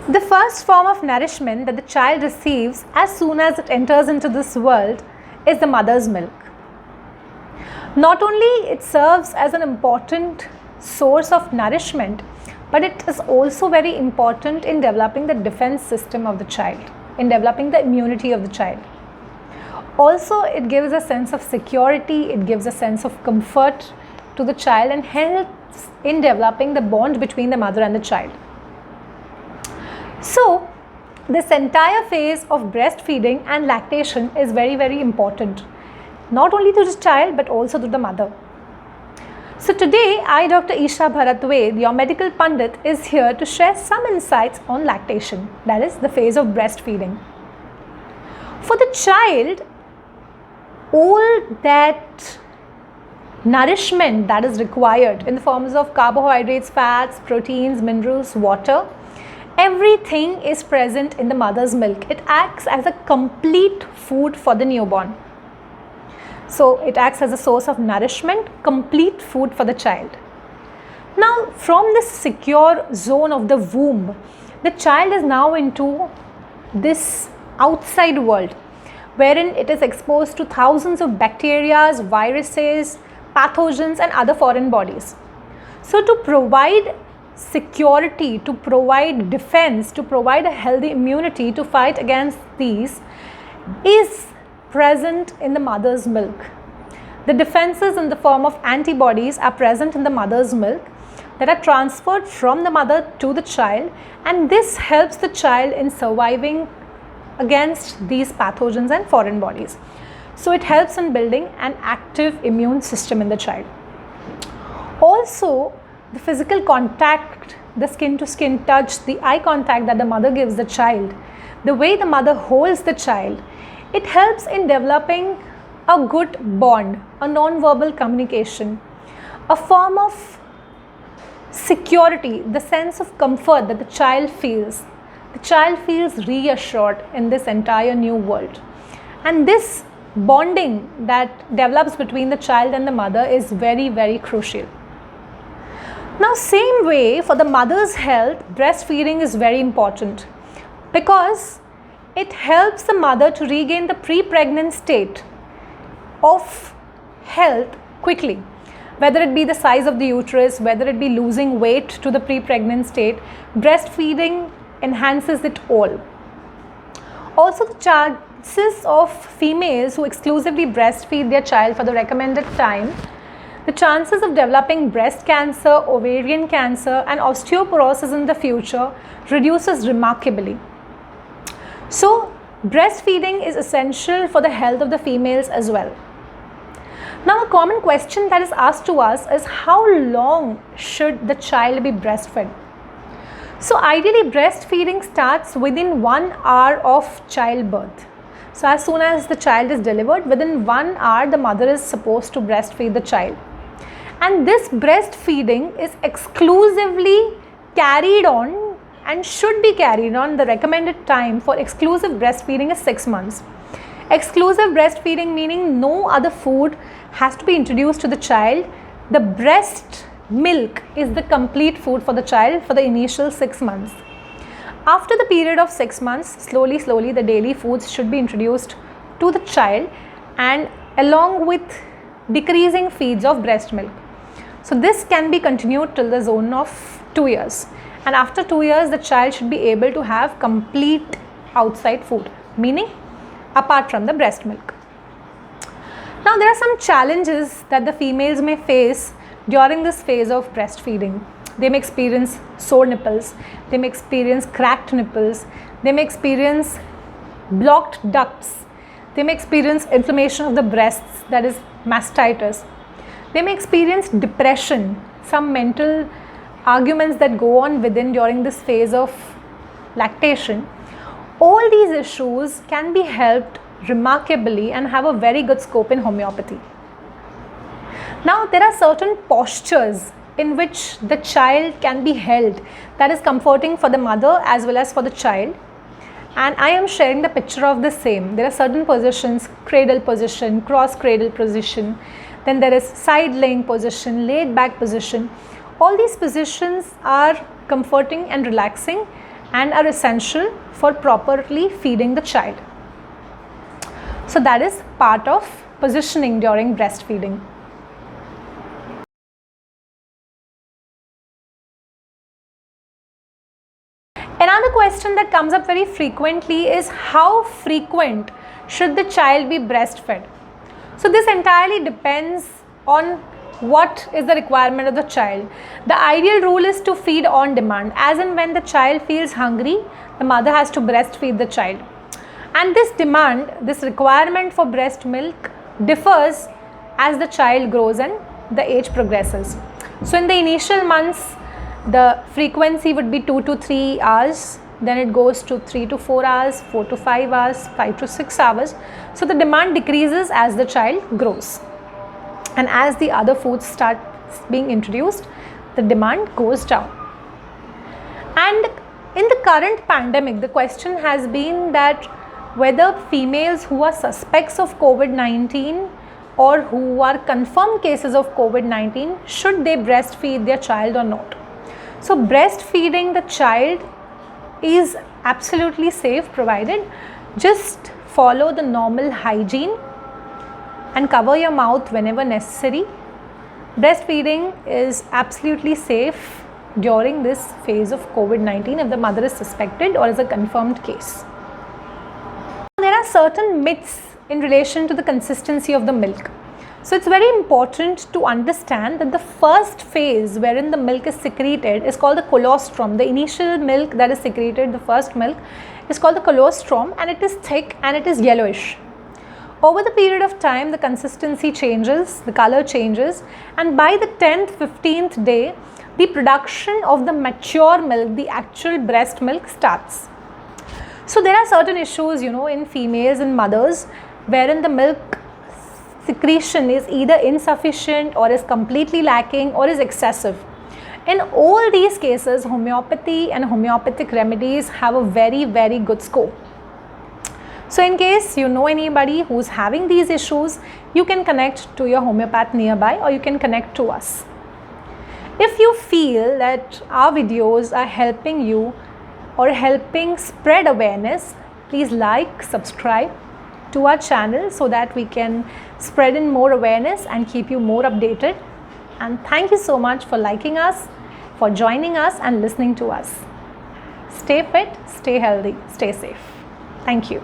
The first form of nourishment that the child receives as soon as it enters into this world is the mother's milk. Not only it serves as an important source of nourishment, but it is also very important in developing the defense system of the child, in developing the immunity of the child. Also, it gives a sense of security, it gives a sense of comfort to the child and helps in developing the bond between the mother and the child. So, this entire phase of breastfeeding and lactation is very, very important, not only to the child but also to the mother. So today, I, Dr. Isha Bharatwed, your medical pundit, is here to share some insights on lactation, that is the phase of breastfeeding. For the child, all that nourishment that is required in the forms of carbohydrates, fats, proteins, minerals, water, everything is present in the mother's milk. It acts as a complete food for the newborn. So it acts as a source of nourishment, complete food for the child. Now, from this secure zone of the womb, the child is now into this outside world, wherein it is exposed to thousands of bacteria, viruses, pathogens and other foreign bodies. So to provide security, to provide defense, to provide a healthy immunity to fight against these is present in the mother's milk. The defenses in the form of antibodies are present in the mother's milk that are transferred from the mother to the child, and this helps the child in surviving against these pathogens and foreign bodies. So it helps in building an active immune system in the child. Also, the physical contact, the skin to skin touch, the eye contact that the mother gives the child, the way the mother holds the child, it helps in developing a good bond, a non-verbal communication, a form of security, the sense of comfort that the child feels. The child feels reassured in this entire new world. And this bonding that develops between the child and the mother is very, very crucial. Now, same way for the mother's health, breastfeeding is very important because it helps the mother to regain the pre-pregnant state of health quickly, whether it be the size of the uterus, whether it be losing weight to the pre-pregnant state. Breastfeeding enhances it all. Also, the chances of females who exclusively breastfeed their child for the recommended time, the chances of developing breast cancer, ovarian cancer and osteoporosis in the future reduces remarkably. So, breastfeeding is essential for the health of the females as well. Now, a common question that is asked to us is how long should the child be breastfed? So, ideally breastfeeding starts within 1 hour of childbirth. So, as soon as the child is delivered, within 1 hour the mother is supposed to breastfeed the child. And this breastfeeding is exclusively carried on and should be carried on. The recommended time for exclusive breastfeeding is 6 months. Exclusive breastfeeding meaning no other food has to be introduced to the child. The breast milk is the complete food for the child for the initial 6 months. After the period of 6 months, slowly the daily foods should be introduced to the child, and along with decreasing feeds of breast milk. So this can be continued till the zone of 2 years, and after 2 years the child should be able to have complete outside food, meaning apart from the breast milk. Now, there are some challenges that the females may face during this phase of breastfeeding. They may experience sore nipples, they may experience cracked nipples, they may experience blocked ducts, they may experience inflammation of the breasts, that is mastitis. They may experience depression, some mental arguments that go on within during this phase of lactation. All these issues can be helped remarkably and have a very good scope in homeopathy. Now, there are certain postures in which the child can be held that is comforting for the mother as well as for the child, and I am sharing the picture of the same. There are certain positions: cradle position, cross cradle position, then there is side laying position, laid back position. All these positions are comforting and relaxing and are essential for properly feeding the child. So that is part of positioning during breastfeeding. Another question that comes up very frequently is how frequent should the child be breastfed? So this entirely depends on what is the requirement of the child. The ideal rule is to feed on demand. As and when the child feels hungry, the mother has to breastfeed the child. And this demand, this requirement for breast milk differs as the child grows and the age progresses. So in the initial months, the frequency would be 2 to 3 hours, then it goes to 3 to 4 hours, 4 to 5 hours, 5 to 6 hours. So the demand decreases as the child grows. And as the other foods start being introduced, the demand goes down. And in the current pandemic, the question has been that whether females who are suspects of COVID-19 or who are confirmed cases of COVID-19, should they breastfeed their child or not? So breastfeeding the child is absolutely safe, provided just follow the normal hygiene and cover your mouth whenever necessary. Breastfeeding is absolutely safe during this phase of COVID-19 if the mother is suspected or is a confirmed case. There are certain myths in relation to the consistency of the milk. So it's very important to understand that the first phase wherein the milk is secreted is called the colostrum. The initial milk that is secreted, the first milk, is called the colostrum, and it is thick and it is yellowish. Over the period of time, the consistency changes, the color changes, and by the 10th, 15th day, the production of the mature milk, the actual breast milk, starts. So there are certain issues, in females and mothers wherein the milk secretion is either insufficient or is completely lacking or is excessive. In all these cases, homeopathy and homeopathic remedies have a very, very good scope. So in case you know anybody who's having these issues, you can connect to your homeopath nearby or you can connect to us. If you feel that our videos are helping you or helping spread awareness, please like, subscribe to our channel so that we can spread in more awareness and keep you more updated. And thank you so much for liking us, for joining us and listening to us. Stay fit, stay healthy, stay safe. Thank you.